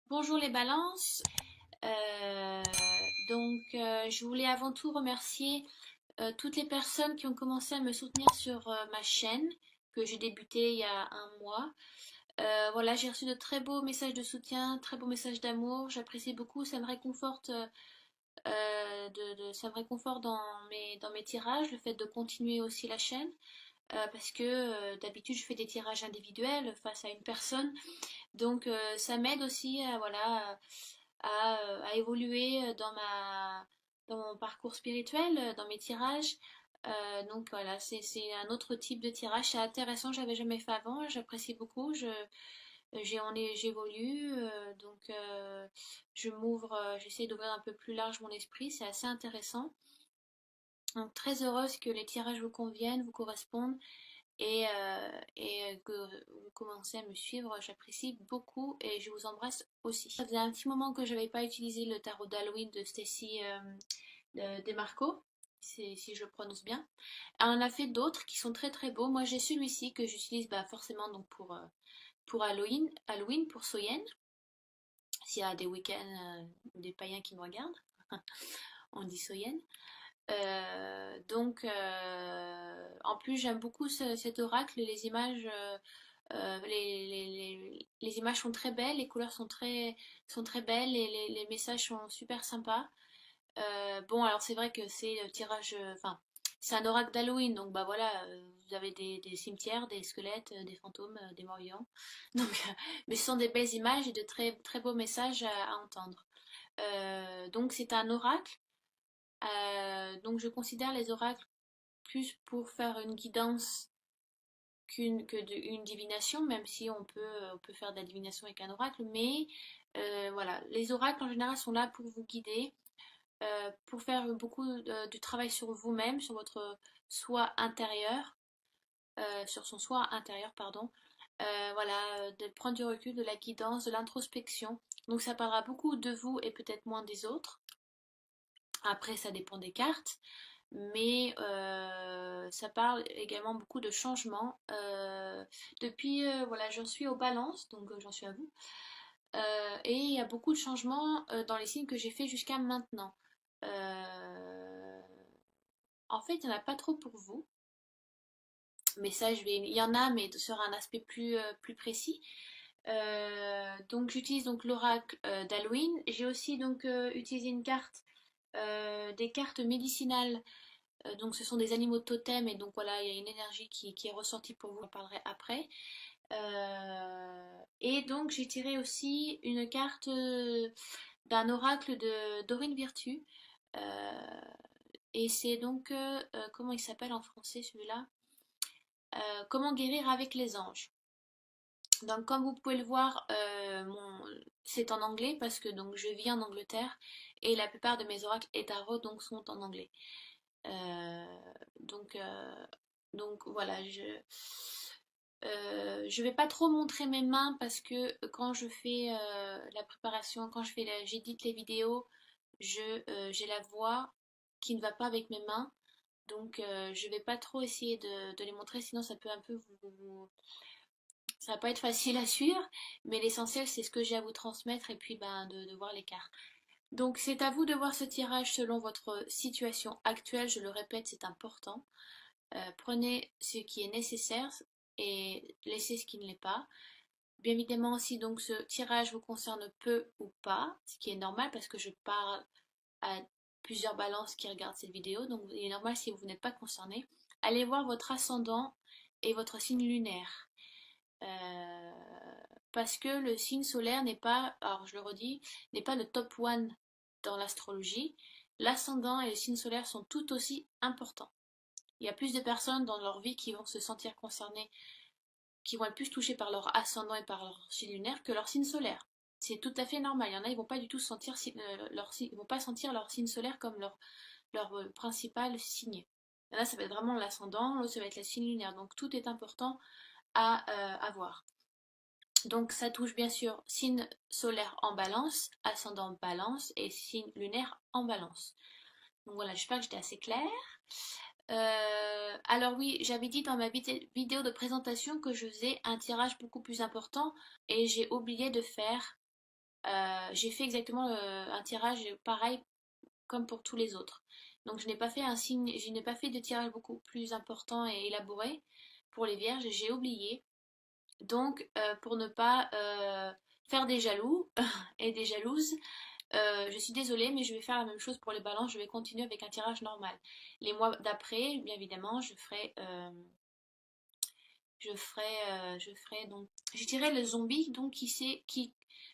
Bonjour les balances. Je voulais avant tout remercier toutes les personnes qui ont commencé à me soutenir sur ma chaîne que j'ai débutée il y a un mois. Voilà, j'ai reçu de très beaux messages de soutien, très beaux messages d'amour. J'apprécie beaucoup, ça me réconforte, ça me réconforte dans mes tirages, le fait de continuer aussi la chaîne. Parce que d'habitude je fais des tirages individuels face à une personne, donc ça m'aide aussi à, voilà, à évoluer dans mon parcours spirituel, dans mes tirages. Donc voilà, c'est un autre type de tirage, c'est intéressant, j'avais jamais fait avant, j'apprécie beaucoup, j'évolue, je m'ouvre, j'essaie d'ouvrir un peu plus large mon esprit, c'est assez intéressant. Donc très heureuse que les tirages vous conviennent, vous correspondent et que vous commencez à me suivre, j'apprécie beaucoup et je vous embrasse aussi. Ça faisait un petit moment que je n'avais pas utilisé le tarot d'Halloween de Stacy Demarco, si je le prononce bien. Elle en a fait d'autres qui sont très très beaux. Moi j'ai celui-ci que j'utilise forcément donc pour Halloween, pour Soyen, s'il y a des week-ends ou des païens qui me regardent, on dit Soyen. En plus, j'aime beaucoup cet oracle, les images, les images sont très belles, les couleurs sont très belles et les messages sont super sympas. Bon, alors c'est vrai que c'est le tirage, enfin, c'est un oracle d'Halloween, donc bah voilà, vous avez des cimetières, des squelettes, des fantômes, des morts vivants. Donc, mais ce sont des belles images et de très très beaux messages à entendre. Donc c'est un oracle. Donc je considère les oracles plus pour faire une guidance une divination, même si on peut faire de la divination avec un oracle, mais voilà, les oracles en général sont là pour vous guider, pour faire beaucoup du travail sur vous-même, sur votre soi intérieur, sur son soi intérieur, pardon. Voilà, de prendre du recul, de la guidance, de l'introspection. Donc ça parlera beaucoup de vous et peut-être moins des autres. Après, ça dépend des cartes, mais ça parle également beaucoup de changements. Depuis, voilà, j'en suis aux balances, donc j'en suis à vous. Et il y a beaucoup de changements dans les signes que j'ai fait jusqu'à maintenant. Euh, En fait, il n'y en a pas trop pour vous, mais ça, il y en a, mais sur un aspect plus précis. Donc j'utilise donc l'oracle d'Halloween. J'ai aussi donc utilisé une carte, des cartes médicinales. Donc ce sont des animaux totems et donc voilà, il y a une énergie qui est ressortie pour vous, j'en parlerai après. Et donc j'ai tiré aussi une carte d'un oracle de Dorine Virtue. Euh, et c'est donc, comment il s'appelle en français celui-là? Comment guérir avec les anges. Donc comme vous pouvez le voir, c'est en anglais parce que donc je vis en Angleterre et la plupart de mes oracles et tarots donc sont en anglais. Euh, donc, euh, donc voilà, je vais pas trop montrer mes mains parce que quand je fais la préparation, j'édite les vidéos, j'ai la voix qui ne va pas avec mes mains. Donc je vais pas trop essayer de les montrer, sinon ça peut un peu ça va pas être facile à suivre, mais l'essentiel c'est ce que j'ai à vous transmettre et puis de voir les cartes. Donc c'est à vous de voir ce tirage selon votre situation actuelle, je le répète, c'est important. Prenez ce qui est nécessaire et laissez ce qui ne l'est pas. Bien évidemment, si donc ce tirage vous concerne peu ou pas, ce qui est normal parce que je parle à plusieurs balances qui regardent cette vidéo, donc il est normal si vous n'êtes pas concerné. Allez voir votre ascendant et votre signe lunaire. Euh, Parce que le signe solaire n'est pas, alors je le redis, n'est pas le top one dans l'astrologie. L'ascendant et le signe solaire sont tout aussi importants. Il y a plus de personnes dans leur vie qui vont se sentir concernées, qui vont être plus touchées par leur ascendant et par leur signe lunaire que leur signe solaire. C'est tout à fait normal. Il y en a, ils vont pas du tout sentir ils vont pas sentir leur signe solaire comme leur principal signe. Là, ça va être vraiment l'ascendant, l'autre, ça va être le signe lunaire. Donc tout est important à avoir. Donc ça touche bien sûr signe solaire en balance, ascendant balance et signe lunaire en balance. Donc voilà, j'espère que j'étais assez claire. Alors oui, j'avais dit dans ma vidéo de présentation que je faisais un tirage beaucoup plus important et j'ai oublié de faire j'ai fait exactement un tirage pareil comme pour tous les autres. Donc je n'ai pas fait un signe, je n'ai pas fait de tirage beaucoup plus important et élaboré pour les vierges, j'ai oublié. Donc pour ne pas faire des jaloux et des jalouses, je suis désolée, mais je vais faire la même chose pour les balances. Je vais continuer avec un tirage normal. Les mois d'après, bien évidemment, je ferai donc, je dirais le zombie, donc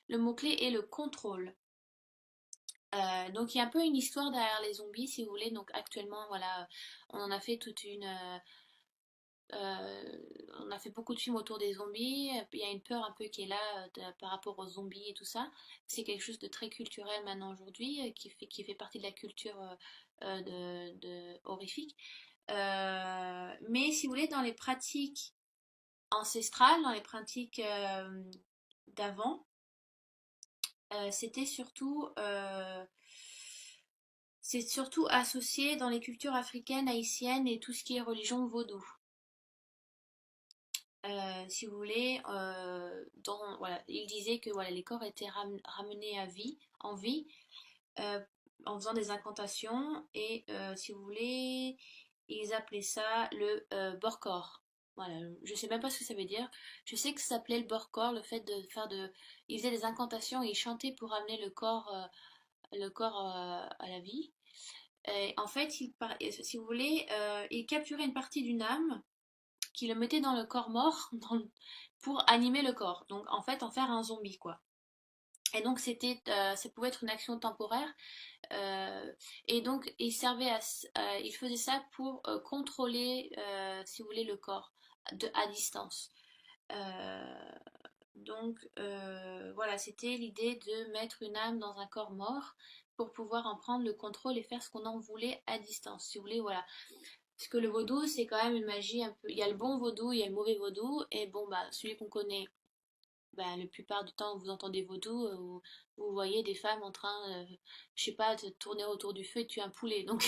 le mot-clé est le contrôle. Donc il y a un peu une histoire derrière les zombies, si vous voulez. Donc actuellement, voilà, on en a fait euh, on a fait beaucoup de films autour des zombies. Il y a une peur un peu qui est là par rapport aux zombies et tout ça. C'est quelque chose de très culturel maintenant aujourd'hui, qui fait partie de la culture horrifique. Mais si vous voulez, dans les pratiques ancestrales, dans les pratiques d'avant, c'était c'est surtout associé dans les cultures africaines, haïtiennes et tout ce qui est religion vaudou. Si vous voulez, voilà, il disait que voilà, les corps étaient ramenés en vie, euh, en faisant des incantations et si vous voulez, ils appelaient ça le Borkor. Voilà, je sais même pas ce que ça veut dire. Je sais que ça s'appelait le Borkor, le fait de faire de, ils faisaient des incantations et ils chantaient pour ramener le corps à la vie. Et en fait, si vous voulez, ils capturaient une partie d'une âme qui le mettait dans le corps mort pour animer le corps. Donc en fait, en faire un zombie quoi. Et donc ça pouvait être une action temporaire. euh, et donc il faisait ça pour contrôler, si vous voulez, le corps à distance. Euh, voilà, c'était l'idée de mettre une âme dans un corps mort pour pouvoir en prendre le contrôle et faire ce qu'on en voulait à distance. Si vous voulez, voilà. Parce que le vaudou, c'est quand même une magie un peu. Il y a le bon vaudou, il y a le mauvais vaudou. Et bon, bah, celui qu'on connaît, bah, la plupart du temps, vous entendez vaudou, vous voyez des femmes en train, je sais pas, de tourner autour du feu et de tuer un poulet. Donc,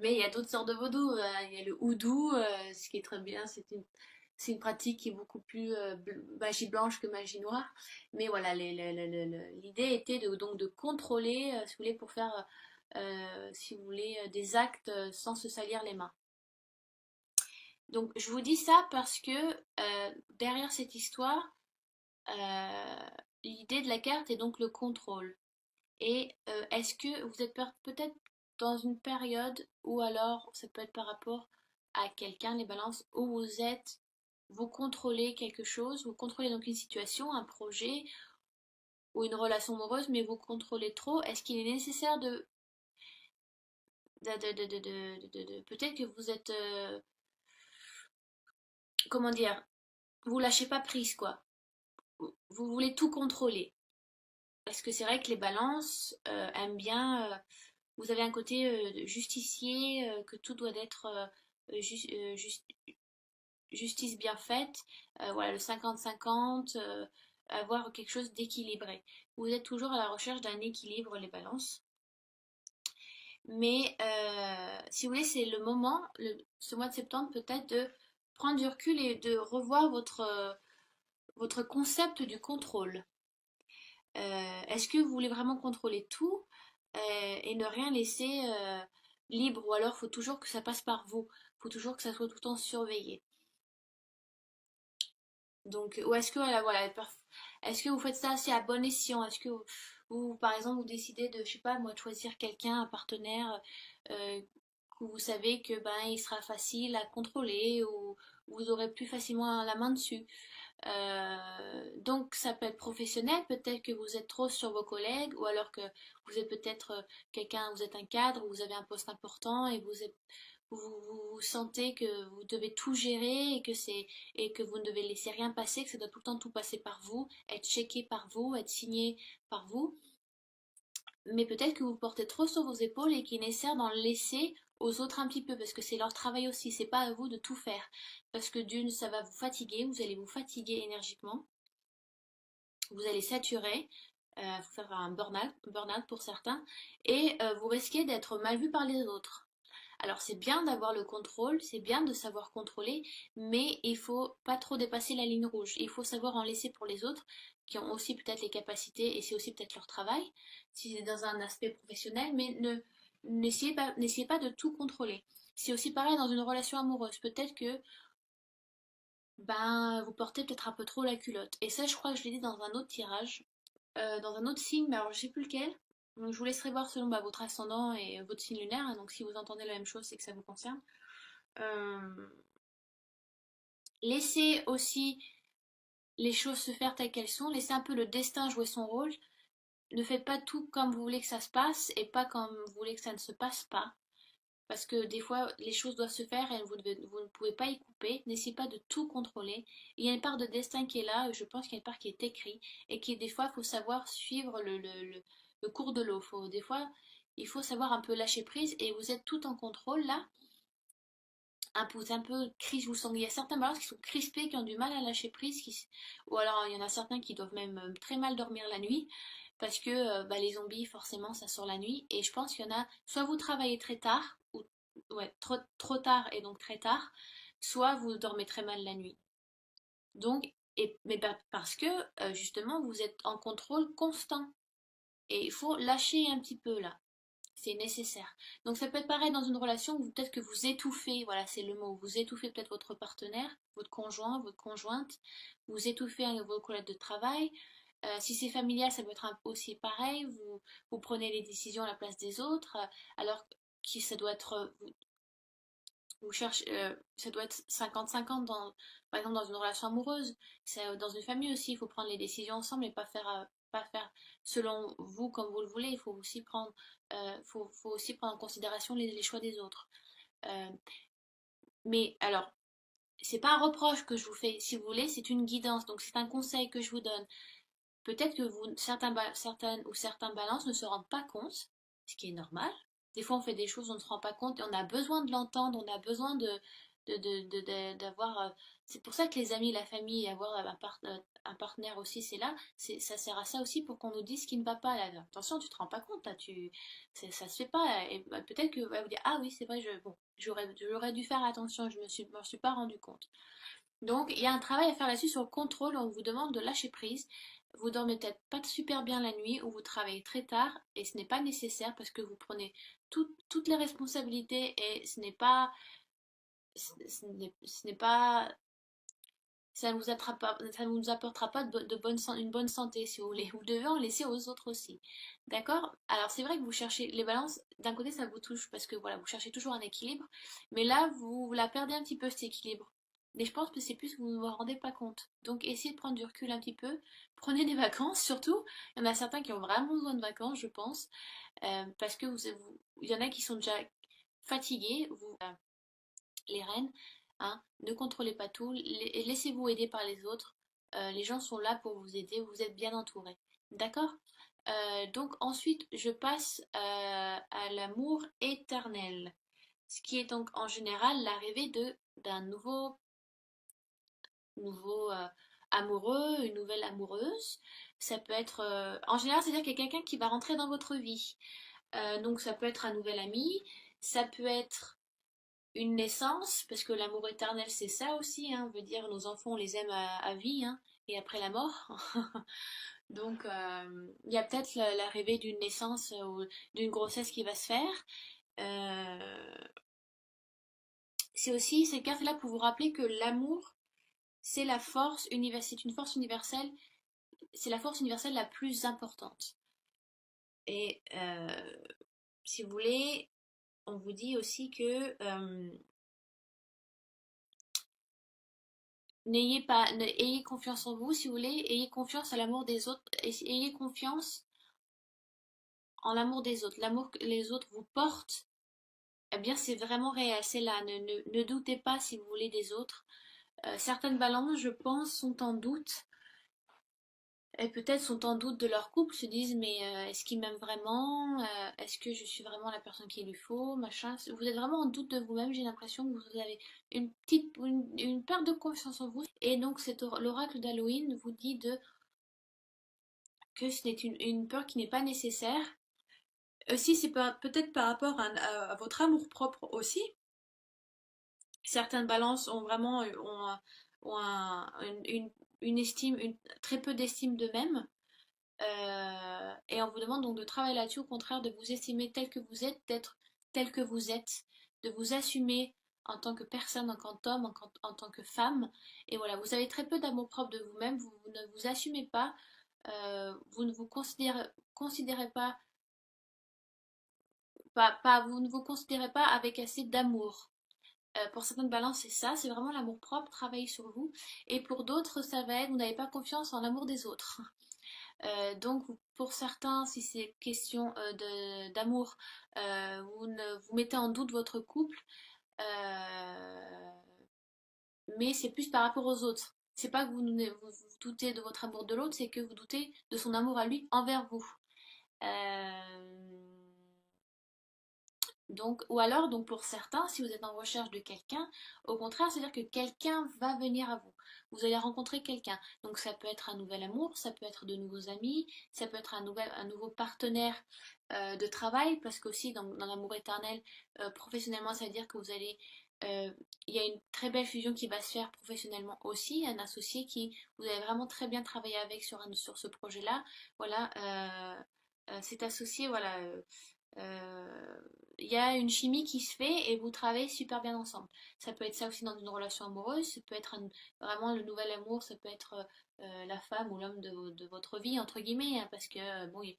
mais il y a d'autres sortes de vaudou. Il y a le houdou, ce qui est très bien. C'est une pratique qui est beaucoup plus magie blanche que magie noire. Mais voilà, l'idée était donc de contrôler, si vous voulez, pour faire, si vous voulez, des actes sans se salir les mains. Donc je vous dis ça parce que derrière cette histoire, euh, l'idée de la carte est donc le contrôle. Et est-ce que vous êtes peut-être dans une période ou alors ça peut être par rapport à quelqu'un, les balances, où vous contrôlez quelque chose, vous contrôlez donc une situation, un projet ou une relation amoureuse, mais vous contrôlez trop. Est-ce qu'il est nécessaire peut-être que vous êtes, comment dire, vous lâchez pas prise quoi. Vous voulez tout contrôler. Parce que c'est vrai que les balances aiment bien, vous avez un côté justicier, que tout doit être justice bien faite, voilà, le 50-50, avoir quelque chose d'équilibré. Vous êtes toujours à la recherche d'un équilibre, les balances. Mais si vous voulez, c'est le moment, ce mois de septembre, peut-être de prendre du recul et de revoir votre concept du contrôle. Est-ce que vous voulez vraiment contrôler tout et ne rien laisser libre, ou alors faut toujours que ça passe par vous, faut toujours que ça soit tout le temps surveillé. Donc, ou est-ce que voilà, est-ce que vous faites ça assez à bon escient? Est-ce que par exemple, vous décidez de, je sais pas, moi, de choisir quelqu'un, un partenaire euh, que vous savez que ben il sera facile à contrôler ou vous aurez plus facilement la main dessus. Donc ça peut être professionnel, peut-être que vous êtes trop sur vos collègues, ou alors que vous êtes peut-être quelqu'un, vous êtes un cadre, vous avez un poste important et vous sentez que vous devez tout gérer et que vous ne devez laisser rien passer, que ça doit tout le temps tout passer par vous, être checké par vous, être signé par vous. Mais peut-être que vous portez trop sur vos épaules et qu'il est nécessaire d'en laisser aux autres un petit peu parce que c'est leur travail aussi, c'est pas à vous de tout faire. Parce que d'une, ça va vous fatiguer, vous allez vous fatiguer énergiquement, vous allez saturer, vous faire un burn-out pour certains, et vous risquez d'être mal vu par les autres. Alors c'est bien d'avoir le contrôle, c'est bien de savoir contrôler, mais il faut pas trop dépasser la ligne rouge. Il faut savoir en laisser pour les autres qui ont aussi peut-être les capacités et c'est aussi peut-être leur travail, si c'est dans un aspect professionnel, mais n'essayez pas de tout contrôler. C'est aussi pareil dans une relation amoureuse. Peut-être que ben, vous portez peut-être un peu trop la culotte. Et ça, je crois que je l'ai dit dans un autre tirage, dans un autre signe, mais alors je sais plus lequel. Donc je vous laisserai voir selon bah, votre ascendant et votre signe lunaire, hein. Donc si vous entendez la même chose, c'est que ça vous concerne. Euh, Laissez aussi les choses se faire telles qu'elles sont, laissez un peu le destin jouer son rôle. Ne faites pas tout comme vous voulez que ça se passe et pas comme vous voulez que ça ne se passe pas. Parce que des fois, les choses doivent se faire et vous ne pouvez pas y couper. N'essayez pas de tout contrôler. Il y a une part de destin qui est là, je pense qu'il y a une part qui est écrite, et qui des fois, il faut savoir suivre le cours de l'eau. Des fois, il faut savoir un peu lâcher prise et vous êtes tout en contrôle là. Vous êtes un peu crispé, vous sentez, il y a certains balances qui sont crispés, qui ont du mal à lâcher prise, ou alors il y en a certains qui doivent même très mal dormir la nuit, parce que bah, les zombies, forcément, ça sort la nuit, et je pense qu'il y en a, soit vous travaillez très tard, ou ouais, trop tard et donc très tard, soit vous dormez très mal la nuit. Donc, mais parce que justement, vous êtes en contrôle constant, et il faut lâcher un petit peu là. C'est nécessaire. Donc ça peut être pareil dans une relation où peut-être que vous étouffez, voilà c'est le mot, vous étouffez peut-être votre partenaire, votre conjoint, votre conjointe, vous étouffez vos collègues de travail. Si c'est familial, ça peut être aussi pareil, vous prenez les décisions à la place des autres, alors que ça doit être, vous cherchez, ça doit être 50-50 par exemple dans une relation amoureuse. Dans une famille aussi, il faut prendre les décisions ensemble et pas faire selon vous comme vous le voulez. Il faut aussi faut aussi prendre en considération les choix des autres. Euh, mais alors, c'est pas un reproche que je vous fais, si vous voulez, c'est une guidance. Donc c'est un conseil que je vous donne. Peut-être que certaines ou certains balances ne se rendent pas compte, ce qui est normal. Des fois, on fait des choses, on ne se rend pas compte et on a besoin de l'entendre, on a besoin d'avoir. C'est pour ça que les amis, la famille, avoir un partenaire aussi, c'est là. Ça sert à ça aussi pour qu'on nous dise ce qui ne va pas. Là. Attention, tu te rends pas compte, là, ça se fait pas. Et bah, peut-être que va vous dire, ah oui, c'est vrai, bon, j'aurais dû faire attention, m'en suis pas rendu compte. Donc, il y a un travail à faire là-dessus sur le contrôle. On vous demande de lâcher prise. Vous dormez peut-être pas super bien la nuit ou vous travaillez très tard et ce n'est pas nécessaire parce que vous prenez toutes les responsabilités et ce n'est pas, ça ne vous apportera pas une bonne santé si vous voulez. Vous devez en laisser aux autres aussi. D'accord? Alors c'est vrai que vous cherchez les balances, d'un côté ça vous touche parce que voilà, vous cherchez toujours un équilibre, mais là vous la perdez un petit peu cet équilibre. Mais je pense que c'est plus que vous ne vous en rendez pas compte. Donc essayez de prendre du recul un petit peu. Prenez des vacances surtout. Il y en a certains qui ont vraiment besoin de vacances, je pense. Parce que il y en a qui sont déjà fatigués. Les reines, hein, ne contrôlez pas tout, laissez-vous aider par les autres. Les gens sont là pour vous aider, vous êtes bien entourés. D'accord? Donc ensuite, je passe à l'amour éternel, ce qui est donc en général l'arrivée d'un nouveau amoureux, une nouvelle amoureuse. Ça peut être, en général, c'est-à-dire qu'il y a quelqu'un qui va rentrer dans votre vie. Donc ça peut être un nouvel ami, ça peut être une naissance, parce que l'amour éternel c'est ça aussi, hein, veut dire nos enfants on les aime à vie, hein, et après la mort. Donc il y a peut-être l'arrivée d'une naissance ou d'une grossesse qui va se faire. Euh, c'est aussi ces cartes-là pour vous rappeler que l'amour c'est la force universelle, c'est une force universelle, c'est la force universelle la plus importante. Et si vous voulez, on vous dit aussi que ayez confiance en vous si vous voulez, ayez confiance à l'amour des autres, ayez confiance en l'amour des autres, l'amour que les autres vous portent, eh bien c'est vraiment réel, c'est là, ne doutez pas si vous voulez des autres. Certaines balances, je pense, sont en doute, et peut-être sont en doute de leur couple, se disent mais est-ce qu'il m'aime vraiment? Est-ce que je suis vraiment la personne qu'il lui faut? Machin. Vous êtes vraiment en doute de vous-même, j'ai l'impression que vous avez une perte de confiance en vous. Et donc l'oracle d'Halloween vous dit que ce n'est une peur qui n'est pas nécessaire, Aussi, c'est peut-être par rapport à votre amour-propre aussi. Certaines balances ont vraiment ont une estime, très peu d'estime d'eux-mêmes. Et on vous demande donc de travailler là-dessus, au contraire, de vous estimer tel que vous êtes, d'être tel que vous êtes, de vous assumer en tant que personne, en tant qu'homme, en tant que femme. Et voilà, vous avez très peu d'amour propre de vous-même, vous ne vous assumez pas, vous ne vous considérez vous ne vous considérez pas avec assez d'amour. Pour certaines balances, c'est ça, c'est vraiment l'amour propre, travailler sur vous. Et pour d'autres, ça va être, vous n'avez pas confiance en l'amour des autres. Donc pour certains, si c'est question d'amour, vous, vous mettez en doute votre couple, euh, mais c'est plus par rapport aux autres. C'est pas que vous doutez de votre amour de l'autre, c'est que vous doutez de son amour à lui envers vous. Euh, Donc, ou alors, donc pour certains, si vous êtes en recherche de quelqu'un, au contraire, c'est-à-dire que quelqu'un va venir à vous. Vous allez rencontrer quelqu'un. Donc ça peut être un nouvel amour, ça peut être de nouveaux amis, ça peut être un nouveau partenaire de travail, parce qu'aussi dans l'amour éternel, professionnellement, ça veut dire que euh, il y a une très belle fusion qui va se faire professionnellement aussi, un associé qui vous avez vraiment très bien travaillé avec sur ce projet-là. Voilà, cet associé, voilà. Euh, il y a une chimie qui se fait et vous travaillez super bien ensemble. Ça peut être ça aussi dans une relation amoureuse, ça peut être vraiment le nouvel amour, ça peut être la femme ou l'homme de votre vie, entre guillemets, hein, parce que bon, il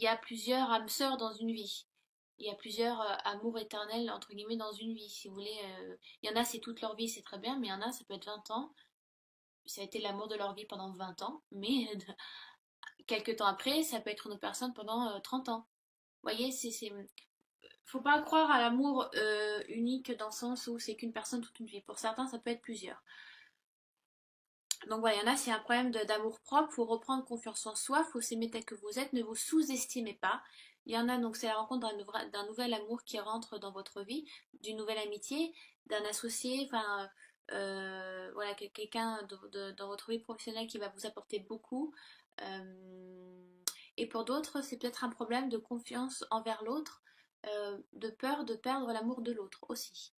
y a plusieurs âmes sœurs dans une vie. Il y a plusieurs amours éternels, entre guillemets, dans une vie, si vous voulez. Il y en a, c'est toute leur vie, c'est très bien, mais il y en a, ça peut être 20 ans. Ça a été l'amour de leur vie pendant 20 ans, mais quelques temps après, ça peut être une autre personne pendant 30 ans. Vous voyez, faut pas croire à l'amour unique dans le sens où c'est qu'une personne toute une vie. Pour certains, ça peut être plusieurs. Donc voilà, il y en a, c'est un problème d'amour propre. Faut reprendre confiance en soi, faut s'aimer tel que vous êtes, ne vous sous-estimez pas. Il y en a donc, c'est la rencontre d'un nouvel amour qui rentre dans votre vie, d'une nouvelle amitié, d'un associé, enfin voilà, quelqu'un dans votre vie professionnelle qui va vous apporter beaucoup. Et pour d'autres, c'est peut-être un problème de confiance envers l'autre, de peur de perdre l'amour de l'autre aussi.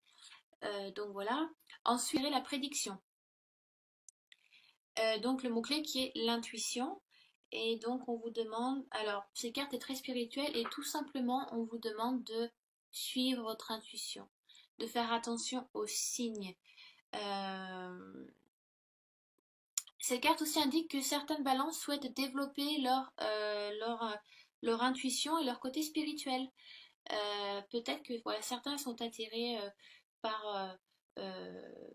Donc voilà. Ensuite, la prédiction. Donc le mot-clé qui est l'intuition. Et donc on vous demande, alors cette carte est très spirituelle et tout simplement on vous demande de suivre votre intuition, de faire attention aux signes. Euh, Cette carte aussi indique que certaines balances souhaitent développer leur intuition et leur côté spirituel. Peut-être que voilà, certains sont attirés par,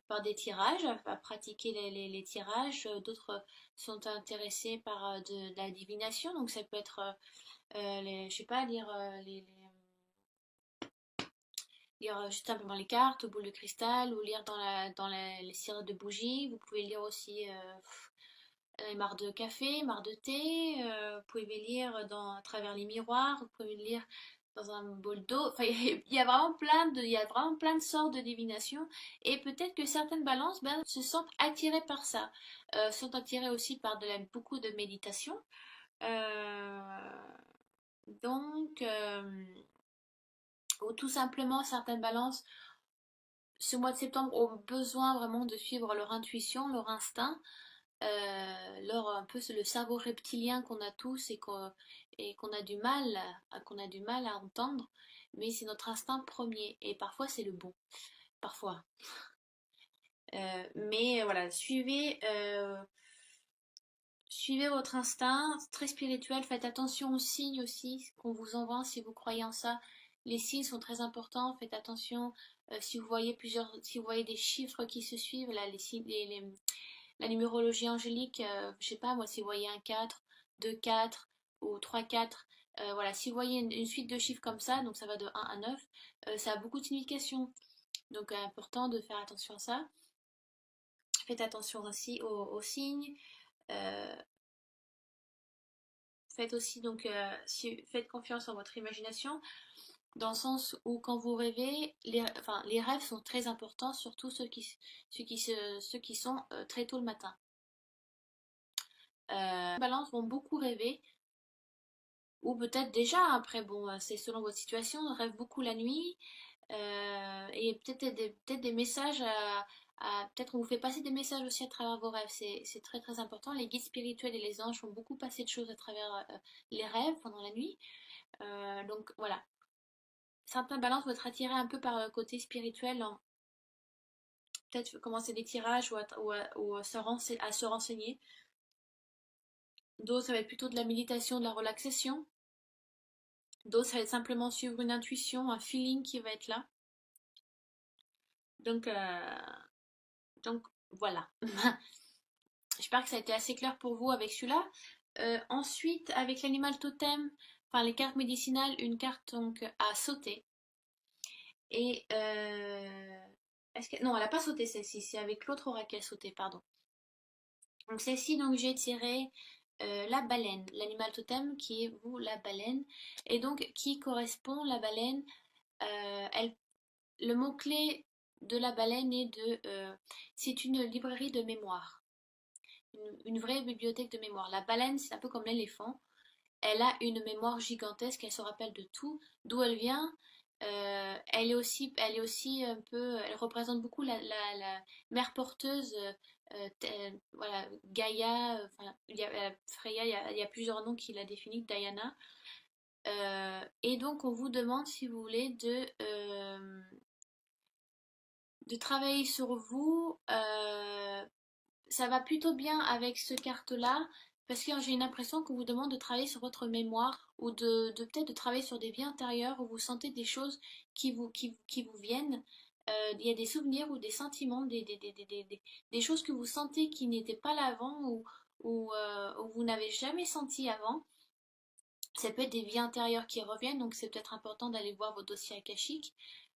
par des tirages, à pratiquer les tirages, d'autres sont intéressés par de la divination, donc ça peut être, je sais pas, lire juste simplement les cartes, boules de cristal, ou lire les cires de bougies. Vous pouvez lire aussi marre de café, marre de thé, vous pouvez lire à travers les miroirs, vous pouvez lire dans un bol d'eau. Enfin, il y a vraiment il y a vraiment plein de sortes de divination. Et peut-être que certaines balances se sentent attirées par ça, sont attirées aussi par beaucoup de méditation. Euh, donc, ou tout simplement, certaines balances, ce mois de septembre, ont besoin vraiment de suivre leur intuition, leur instinct. Un peu le cerveau reptilien qu'on a tous et qu'on a du mal à entendre, mais c'est notre instinct premier et parfois c'est le bon, parfois. Mais voilà, suivez votre instinct, c'est très spirituel, faites attention aux signes aussi qu'on vous envoie si vous croyez en ça. Les signes sont très importants, faites attention si vous voyez des chiffres qui se suivent, là, les signes, la numérologie angélique, je sais pas moi, si vous voyez un 4, 2 4 ou 3 4, voilà, si vous voyez une suite de chiffres comme ça, donc ça va de 1 à 9, ça a beaucoup de signification. Donc important de faire attention à ça. Faites attention aussi aux signes. Euh, Faites aussi donc faites confiance en votre imagination, dans le sens où quand vous rêvez, enfin, les rêves sont très importants, surtout ceux qui sont très tôt le matin. Les balances vont beaucoup rêver. ou peut-être déjà, après, bon, c'est selon votre situation, on rêve beaucoup la nuit, et peut-être des messages peut-être on vous fait passer des messages aussi à travers vos rêves, c'est très très important. Les guides spirituels et les anges font beaucoup passer de choses à travers les rêves pendant la nuit. Donc voilà, certains balances vont être attirés un peu par le côté spirituel, peut-être commencer des tirages ou à se renseigner. D'autres, ça va être plutôt de la méditation, de la relaxation. D'autres, ça va être simplement suivre une intuition, un feeling qui va être là. Donc, donc voilà. J'espère que ça a été assez clair pour vous avec celui-là. Ensuite, avec l'animal totem, enfin les cartes médicinales, une carte donc à sauter. Et non, elle n'a pas sauté celle-ci, c'est avec l'autre oracle sauté, pardon. Donc celle-ci, donc j'ai tiré la baleine, l'animal totem qui est vous la baleine, et donc qui correspond la baleine. Elle, le mot-clé de la baleine est c'est une librairie de mémoire, une vraie bibliothèque de mémoire. La baleine, c'est un peu comme l'éléphant. Elle a une mémoire gigantesque, elle se rappelle de tout, d'où elle vient. Elle est aussi un peu, elle représente beaucoup la mère porteuse, voilà, Gaïa, enfin, Freya, il y a plusieurs noms qui la définissent, Diana. Et donc on vous demande, si vous voulez, de travailler sur vous. Ça va plutôt bien avec ce carte-là, parce que j'ai une impression qu'on vous demande de travailler sur votre mémoire, ou peut-être de travailler sur des vies antérieures, où vous sentez des choses qui vous viennent. Il y a des souvenirs ou des sentiments, des choses que vous sentez qui n'étaient pas là avant, ou vous n'avez jamais senti avant. Ça peut être des vies antérieures qui reviennent, donc c'est peut-être important d'aller voir vos dossiers akashiques.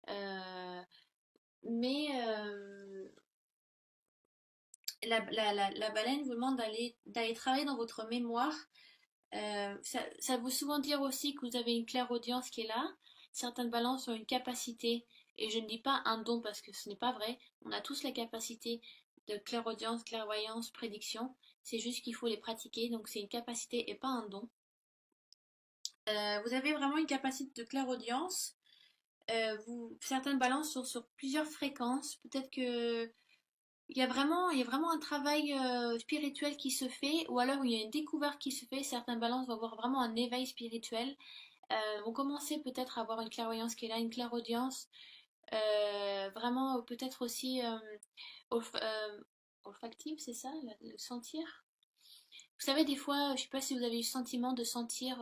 Euh, mais la baleine vous demande d'aller travailler dans votre mémoire. Ça veut souvent dire aussi que vous avez une clairaudience qui est là. Certaines balances ont une capacité, et je ne dis pas un don parce que ce n'est pas vrai. On a tous la capacité de clairaudience, clairvoyance, prédiction. C'est juste qu'il faut les pratiquer, donc c'est une capacité et pas un don. Vous avez vraiment une capacité de clairaudience. Certaines balances sont sur plusieurs fréquences. Peut-être que il y a vraiment un travail spirituel qui se fait, ou alors il y a une découverte qui se fait. Certaines balances vont avoir vraiment un éveil spirituel, vont commencer peut-être à avoir une clairvoyance qui est là, une clairaudience, vraiment peut-être aussi olfactive, c'est ça, le sentir. Vous savez, des fois, je sais pas si vous avez eu le sentiment de sentir,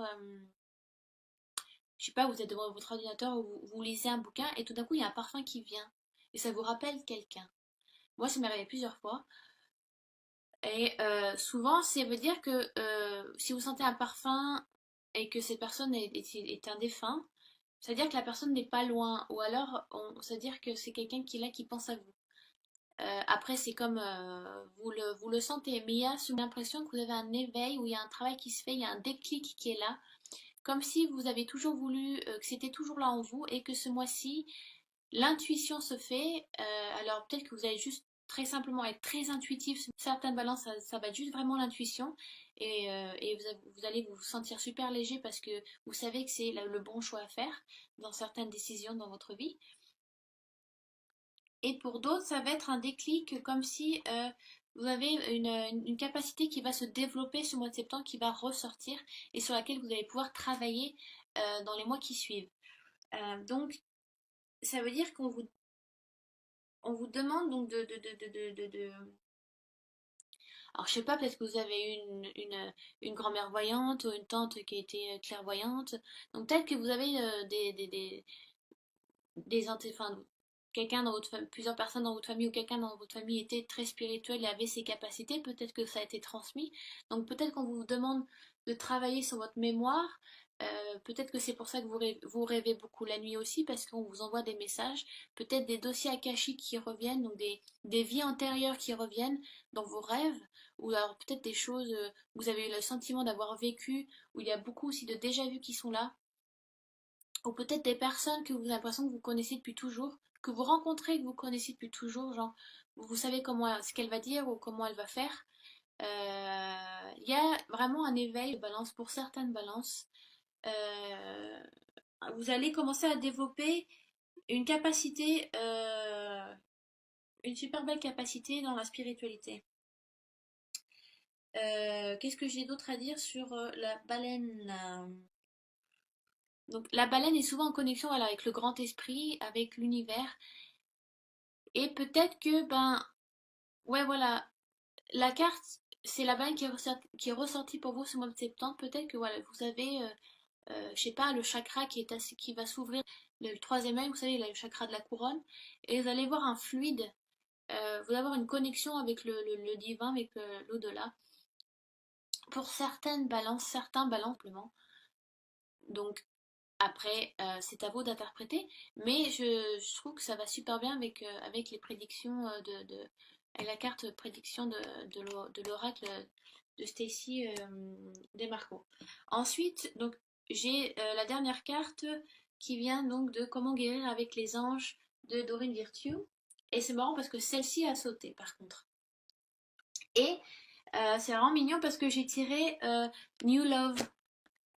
je sais pas, vous êtes devant votre ordinateur ou vous lisez un bouquin et tout d'un coup il y a un parfum qui vient et ça vous rappelle quelqu'un. Moi, ça m'est arrivé plusieurs fois. Et souvent, ça veut dire que si vous sentez un parfum et que cette personne est un défunt, ça veut dire que la personne n'est pas loin. Ou alors, ça veut dire que c'est quelqu'un qui est là, qui pense à vous. Après, c'est comme vous le sentez, mais il y a souvent l'impression que vous avez un éveil, où il y a un travail qui se fait, il y a un déclic qui est là. Comme si vous avez toujours voulu, que c'était toujours là en vous, et que ce mois-ci, l'intuition se fait. Alors peut-être que vous allez juste très simplement être très intuitif. Certaines balances, ça va être juste vraiment l'intuition. Et vous allez vous sentir super léger parce que vous savez que c'est le bon choix à faire dans certaines décisions dans votre vie. Et pour d'autres, ça va être un déclic comme si vous avez une capacité qui va se développer ce mois de septembre, qui va ressortir et sur laquelle vous allez pouvoir travailler dans les mois qui suivent. Donc, ça veut dire on vous demande donc alors je sais pas, peut-être que vous avez une grand-mère voyante ou une tante qui a été clairvoyante. Donc peut-être que vous avez enfin, quelqu'un dans votre plusieurs personnes dans votre famille ou quelqu'un dans votre famille était très spirituel et avait ces capacités. Peut-être que ça a été transmis. Donc peut-être qu'on vous demande de travailler sur votre mémoire. Peut-être que c'est pour ça que vous rêvez beaucoup la nuit aussi, parce qu'on vous envoie des messages, peut-être des dossiers akashiques qui reviennent, donc des vies antérieures qui reviennent dans vos rêves, ou alors peut-être des choses où vous avez eu le sentiment d'avoir vécu, où il y a beaucoup aussi de déjà-vu qui sont là, ou peut-être des personnes que vous avez l'impression que vous connaissez depuis toujours, que vous rencontrez, que vous connaissez depuis toujours, genre vous savez ce qu'elle va dire ou comment elle va faire. Il y a vraiment un éveil de balance pour certaines balances. euh, vous allez commencer à développer une capacité, une super belle capacité dans la spiritualité. Qu'est-ce que j'ai d'autre à dire sur la baleine? Donc la baleine est souvent en connexion voilà, avec le grand esprit, avec l'univers. Et peut-être que, ben, ouais voilà, la carte, c'est la baleine qui est ressortie pour vous ce mois de septembre. Peut-être que voilà, vous avez, je sais pas, le chakra qui va s'ouvrir, le troisième œil, vous savez, le chakra de la couronne. Et vous allez voir un fluide, vous allez avoir une connexion avec le divin, avec l'au-delà. Pour certaines balances, certains balances, simplement. Donc, après, c'est à vous d'interpréter, mais je trouve que ça va super bien avec les prédictions avec la carte prédiction de l'oracle de Stacy Demarco. Ensuite, donc, j'ai la dernière carte qui vient donc de Comment guérir avec les anges de Doreen Virtue. Et c'est marrant parce que celle-ci a sauté par contre. Et c'est vraiment mignon parce que j'ai tiré New Love,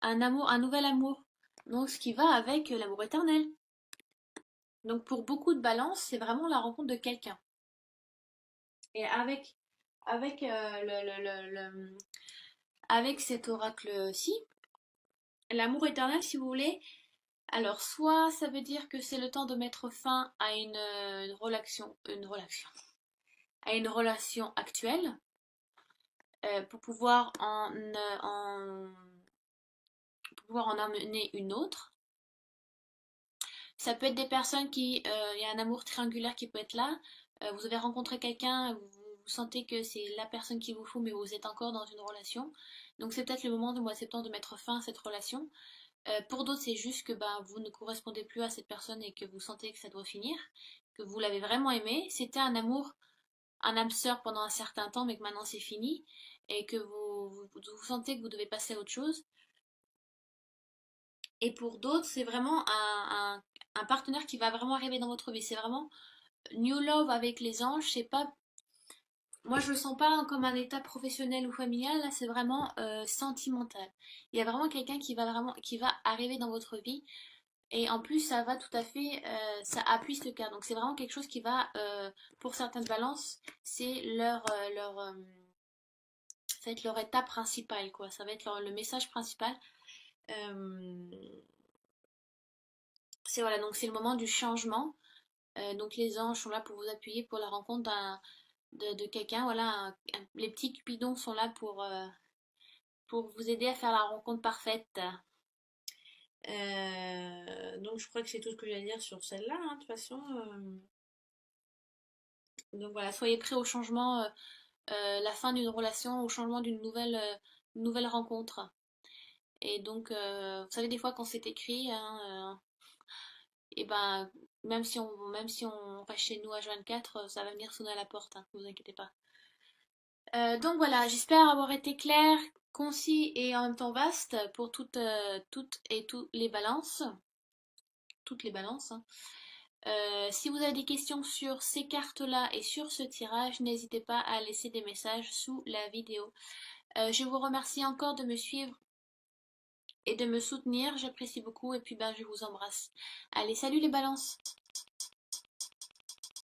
un amour, un nouvel amour. Donc ce qui va avec l'amour éternel. Donc pour beaucoup de balances, c'est vraiment la rencontre de quelqu'un. Et avec, avec cet oracle-ci, l'amour éternel, si vous voulez, alors soit ça veut dire que c'est le temps de mettre fin à à une relation actuelle, pour pour pouvoir en amener une autre. Ça peut être des personnes il y a un amour triangulaire qui peut être là. Vous avez rencontré quelqu'un, vous sentez que c'est la personne qu'il vous faut, mais vous êtes encore dans une relation. Donc c'est peut-être le moment du mois de septembre de mettre fin à cette relation. Pour d'autres, c'est juste que ben, vous ne correspondez plus à cette personne et que vous sentez que ça doit finir, que vous l'avez vraiment aimé. C'était un amour, un âme sœur pendant un certain temps, mais que maintenant c'est fini et que vous sentez que vous devez passer à autre chose. Et pour d'autres, c'est vraiment un partenaire qui va vraiment arriver dans votre vie. C'est vraiment New Love avec les anges. C'est pas, moi je le sens pas comme un état professionnel ou familial. Là, c'est vraiment sentimental. Il y a vraiment quelqu'un qui va arriver dans votre vie. Et en plus, ça va tout à fait, ça appuie ce cas. Donc c'est vraiment quelque chose qui va, pour certaines balances, c'est ça va être leur étape principale, quoi. Ça va être le message principal. Euh, c'est voilà, donc c'est le moment du changement. Donc les anges sont là pour vous appuyer pour la rencontre de quelqu'un. Voilà, les petits cupidons sont là pour vous aider à faire la rencontre parfaite. Donc je crois que c'est tout ce que j'ai à dire sur celle-là, hein, de toute façon. Donc voilà, soyez prêts au changement, la fin d'une relation, au changement nouvelle rencontre. Et donc, vous savez, des fois quand c'est écrit, hein, et ben, même si on reste chez nous à 24, ça va venir sonner à la porte, hein, ne vous inquiétez pas. Donc voilà, j'espère avoir été clair, concis et en même temps vaste pour toutes et tous les balances. Toutes les balances, hein. Si vous avez des questions sur ces cartes-là et sur ce tirage, n'hésitez pas à laisser des messages sous la vidéo. Je vous remercie encore de me suivre et de me soutenir, j'apprécie beaucoup et puis ben je vous embrasse. Allez, salut les balances!